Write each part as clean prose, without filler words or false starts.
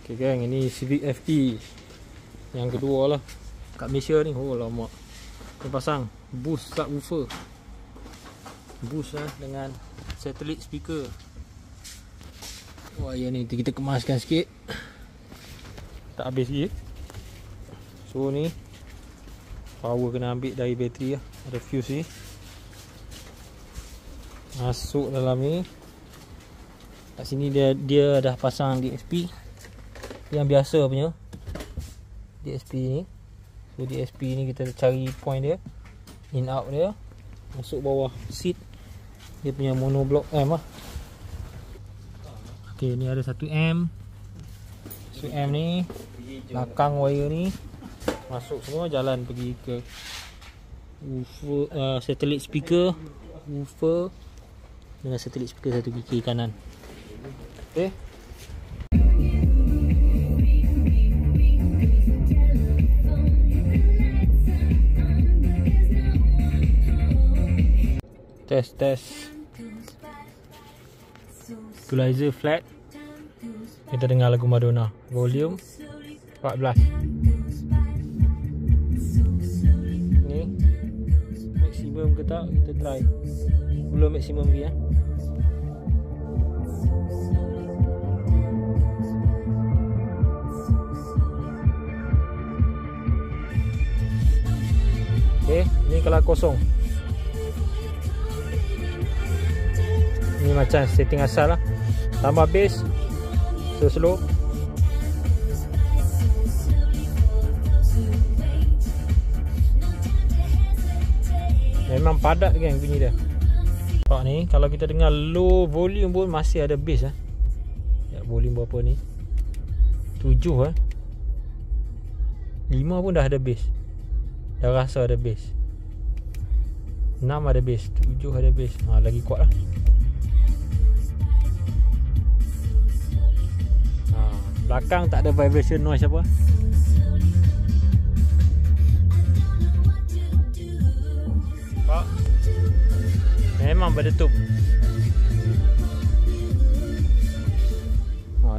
Okay gang, ini Civic FE yang kedua lah kat Malaysia ni. Oh lama. Kita pasang boost subwoofer, boost lah dengan satellite speaker. Wah ya ni kita kemaskan sikit, tak habis lagi. So ni power kena ambil dari bateri lah. Ada fuse ni, masuk dalam ni. Kat sini dia dah pasang DSP yang biasa punya DSP ni. So DSP ni kita cari point dia, in out dia, masuk bawah seat dia punya monoblock M lah. Ok, ni ada 1M. So M ni belakang wire ni masuk semua, jalan pergi ke woofer, satellite speaker, woofer dengan satellite speaker satu kiri kanan. Ok, test equalizer flat. Kita dengar lagu Madonna, volume 14. Ni maksimum ke tak, kita try. Belum maksimum lagi ya. Okay, ni kalau kosong. Ni macam setting asal lah. Tambah bass, slow. Memang padat kan bunyi dia. Nampak ni, kalau kita dengar low volume pun masih ada bass lah. Ya, volume berapa ni? 7 lah. 5 pun dah ada bass. Dah rasa ada bass. 6 ada bass, 7 ada bass. Lagi kuat lah. Belakang tak ada vibration noise apa. Nampak? Memang berdetup.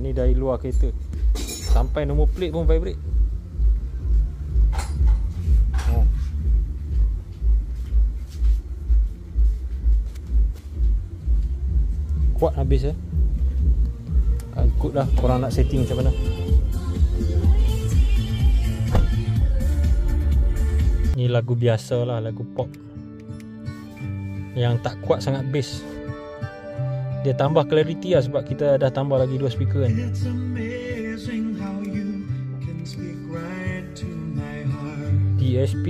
Ni dari luar kereta, sampai nombor plate pun vibrate. Kuat habis ya. Ikut dah korang nak setting macam mana. Ni lagu biasa lah, lagu pop yang tak kuat sangat bass. Dia tambah clarity lah sebab kita dah tambah lagi 2 speaker kan. DSP,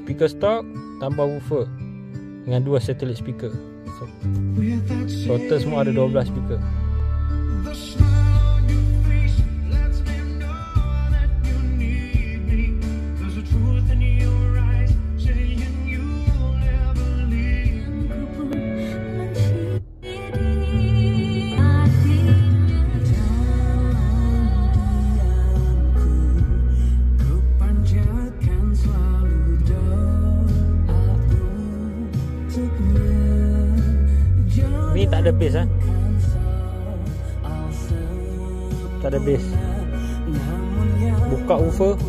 speaker stock, tambah woofer dengan 2 satellite speaker. So total semua ada 12 speaker. Ni tak ada bass eh. Tak ada bass. Buka woofer,